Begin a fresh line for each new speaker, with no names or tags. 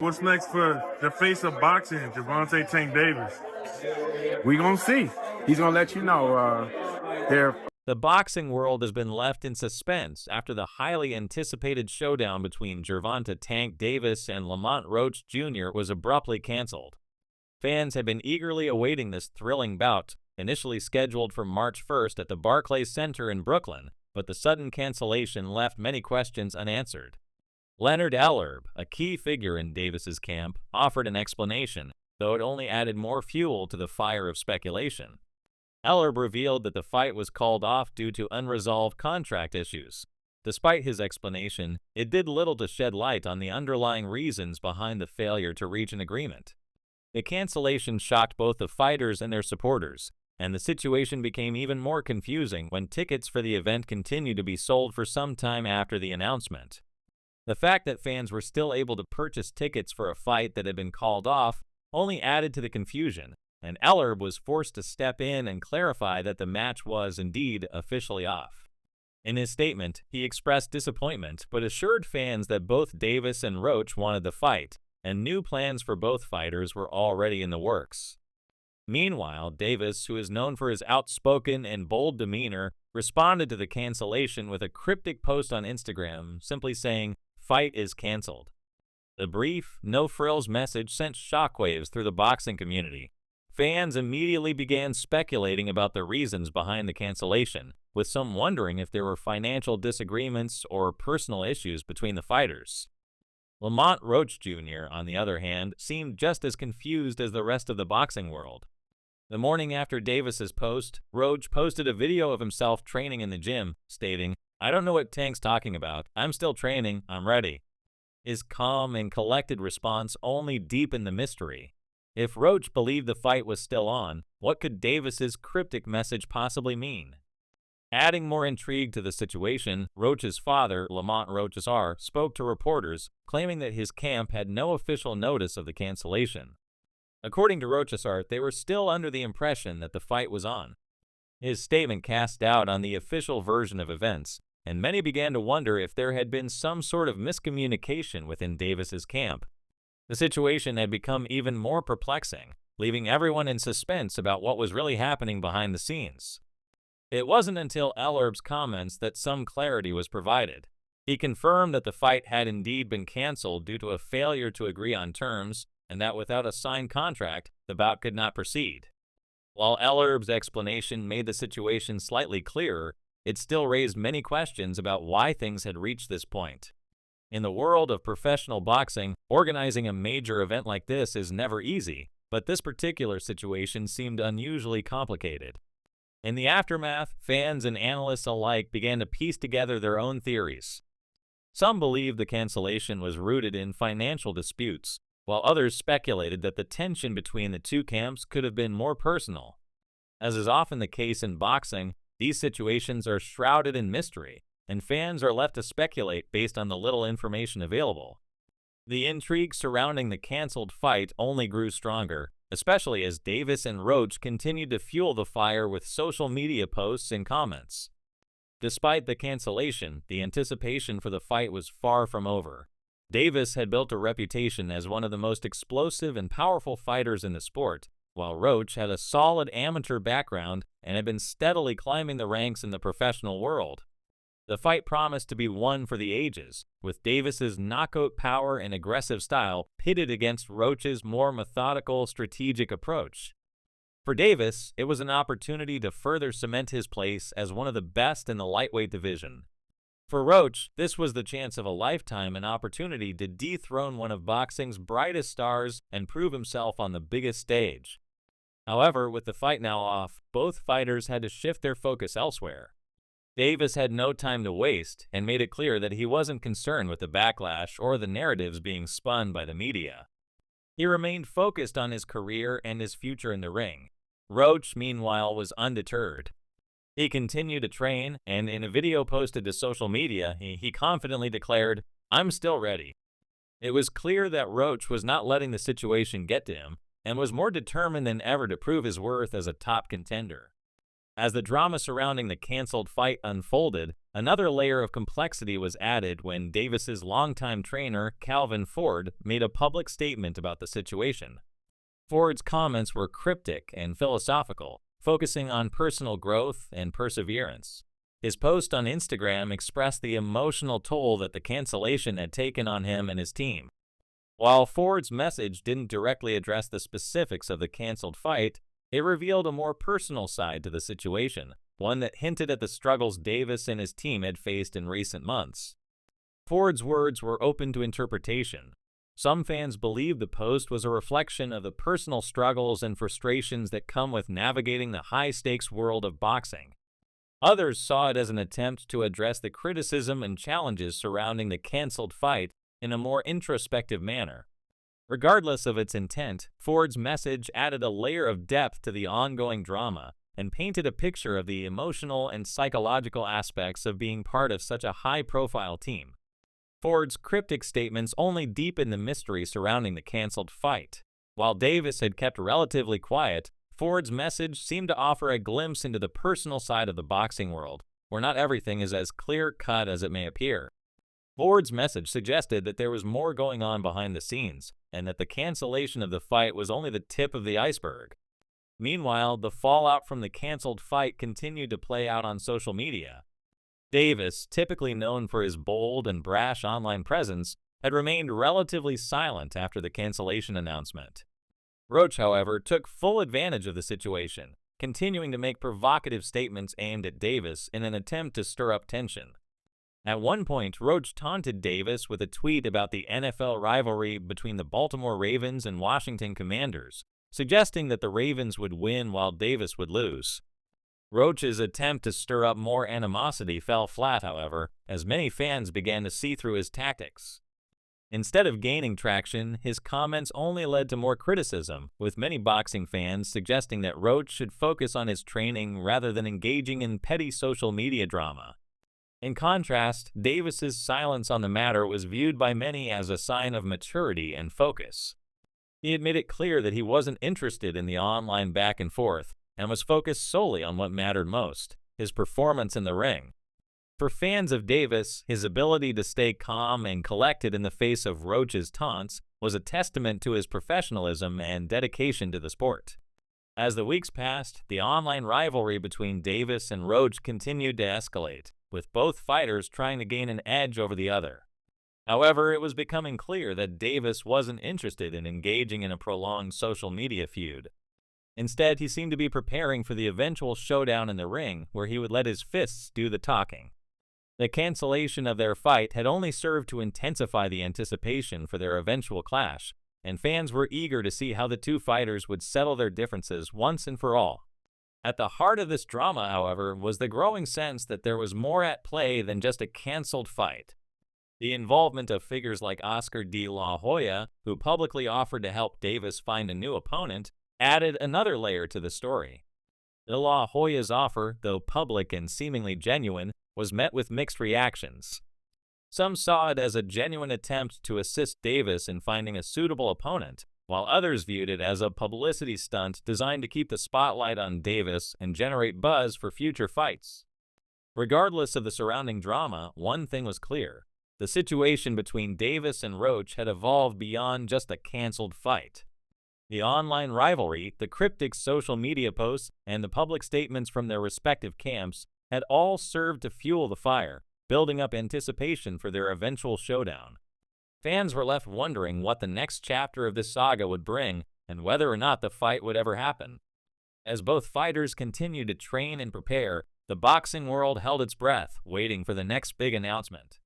What's next for the face of boxing, Gervonta Tank Davis? We gonna see. He's gonna let you know. There.
The boxing world has been left in suspense after the highly anticipated showdown between Gervonta Tank Davis and Lamont Roach Jr. was abruptly canceled. Fans had been eagerly awaiting this thrilling bout, initially scheduled for March 1st at the Barclays Center in Brooklyn, but the sudden cancellation left many questions unanswered. Leonard Ellerb, a key figure in Davis's camp, offered an explanation, though it only added more fuel to the fire of speculation. Ellerb revealed that the fight was called off due to unresolved contract issues. Despite his explanation, it did little to shed light on the underlying reasons behind the failure to reach an agreement. The cancellation shocked both the fighters and their supporters, and the situation became even more confusing when tickets for the event continued to be sold for some time after the announcement. The fact that fans were still able to purchase tickets for a fight that had been called off only added to the confusion, and Ellerb was forced to step in and clarify that the match was indeed officially off. In his statement, he expressed disappointment but assured fans that both Davis and Roach wanted the fight, and new plans for both fighters were already in the works. Meanwhile, Davis, who is known for his outspoken and bold demeanor, responded to the cancellation with a cryptic post on Instagram, simply saying, "Fight is canceled." The brief, no-frills message sent shockwaves through the boxing community. Fans immediately began speculating about the reasons behind the cancellation, with some wondering if there were financial disagreements or personal issues between the fighters. Lamont Roach Jr., on the other hand, seemed just as confused as the rest of the boxing world. The morning after Davis's post, Roach posted a video of himself training in the gym, stating, "I don't know what Tank's talking about. I'm still training. I'm ready." His calm and collected response only deepened the mystery. If Roach believed the fight was still on, what could Davis's cryptic message possibly mean? Adding more intrigue to the situation, Roach's father, Lamont Roach Sr., spoke to reporters, claiming that his camp had no official notice of the cancellation. According to Roach Sr., they were still under the impression that the fight was on. His statement cast doubt on the official version of events, and many began to wonder if there had been some sort of miscommunication within Davis's camp. The situation had become even more perplexing, leaving everyone in suspense about what was really happening behind the scenes. It wasn't until Ellerb's comments that some clarity was provided. He confirmed that the fight had indeed been canceled due to a failure to agree on terms, and that without a signed contract, the bout could not proceed. While Ellerb's explanation made the situation slightly clearer, it still raised many questions about why things had reached this point. In the world of professional boxing, organizing a major event like this is never easy, but this particular situation seemed unusually complicated. In the aftermath, fans and analysts alike began to piece together their own theories. Some believed the cancellation was rooted in financial disputes, while others speculated that the tension between the two camps could have been more personal. As is often the case in boxing, these situations are shrouded in mystery, and fans are left to speculate based on the little information available. The intrigue surrounding the canceled fight only grew stronger, especially as Davis and Roach continued to fuel the fire with social media posts and comments. Despite the cancellation, the anticipation for the fight was far from over. Davis had built a reputation as one of the most explosive and powerful fighters in the sport, while Roach had a solid amateur background and had been steadily climbing the ranks in the professional world. The fight promised to be one for the ages, with Davis's knockout power and aggressive style pitted against Roach's more methodical, strategic approach. For Davis, it was an opportunity to further cement his place as one of the best in the lightweight division. For Roach, this was the chance of a lifetime, an opportunity to dethrone one of boxing's brightest stars and prove himself on the biggest stage. However, with the fight now off, both fighters had to shift their focus elsewhere. Davis had no time to waste and made it clear that he wasn't concerned with the backlash or the narratives being spun by the media. He remained focused on his career and his future in the ring. Roach, meanwhile, was undeterred. He continued to train, and in a video posted to social media, he confidently declared, "I'm still ready." It was clear that Roach was not letting the situation get to him, and was more determined than ever to prove his worth as a top contender. As the drama surrounding the canceled fight unfolded, Another layer of complexity was added when Davis's longtime trainer, Calvin Ford, made a public statement about the situation. Ford's comments were cryptic and philosophical, focusing on personal growth and perseverance. His post on Instagram expressed the emotional toll that the cancellation had taken on him and his team. While Ford's message didn't directly address the specifics of the canceled fight, it revealed a more personal side to the situation, one that hinted at the struggles Davis and his team had faced in recent months. Ford's words were open to interpretation. Some fans believed the post was a reflection of the personal struggles and frustrations that come with navigating the high-stakes world of boxing. Others saw it as an attempt to address the criticism and challenges surrounding the canceled fight in a more introspective manner. Regardless of its intent, Ford's message added a layer of depth to the ongoing drama and painted a picture of the emotional and psychological aspects of being part of such a high-profile team. Ford's cryptic statements only deepened the mystery surrounding the canceled fight. While Davis had kept relatively quiet, Ford's message seemed to offer a glimpse into the personal side of the boxing world, where not everything is as clear-cut as it may appear. Ford's message suggested that there was more going on behind the scenes, and that the cancellation of the fight was only the tip of the iceberg. Meanwhile, the fallout from the canceled fight continued to play out on social media. Davis, typically known for his bold and brash online presence, had remained relatively silent after the cancellation announcement. Roach, however, took full advantage of the situation, continuing to make provocative statements aimed at Davis in an attempt to stir up tension. At one point, Roach taunted Davis with a tweet about the NFL rivalry between the Baltimore Ravens and Washington Commanders, suggesting that the Ravens would win while Davis would lose. Roach's attempt to stir up more animosity fell flat, however, as many fans began to see through his tactics. Instead of gaining traction, his comments only led to more criticism, with many boxing fans suggesting that Roach should focus on his training rather than engaging in petty social media drama. In contrast, Davis's silence on the matter was viewed by many as a sign of maturity and focus. He had made it clear that he wasn't interested in the online back and forth, and was focused solely on what mattered most, his performance in the ring. For fans of Davis, his ability to stay calm and collected in the face of Roach's taunts was a testament to his professionalism and dedication to the sport. As the weeks passed, the online rivalry between Davis and Roach continued to escalate, with both fighters trying to gain an edge over the other. However, it was becoming clear that Davis wasn't interested in engaging in a prolonged social media feud. Instead, he seemed to be preparing for the eventual showdown in the ring, where he would let his fists do the talking. The cancellation of their fight had only served to intensify the anticipation for their eventual clash, and fans were eager to see how the two fighters would settle their differences once and for all. At the heart of this drama, however, was the growing sense that there was more at play than just a canceled fight. The involvement of figures like Oscar de la Hoya, who publicly offered to help Davis find a new opponent, added another layer to the story. De la Hoya's offer, though public and seemingly genuine, was met with mixed reactions. Some saw it as a genuine attempt to assist Davis in finding a suitable opponent, while others viewed it as a publicity stunt designed to keep the spotlight on Davis and generate buzz for future fights. Regardless of the surrounding drama, one thing was clear. The situation between Davis and Roach had evolved beyond just a canceled fight. The online rivalry, the cryptic social media posts, and the public statements from their respective camps had all served to fuel the fire, building up anticipation for their eventual showdown. Fans were left wondering what the next chapter of this saga would bring and whether or not the fight would ever happen. As both fighters continued to train and prepare, the boxing world held its breath, waiting for the next big announcement.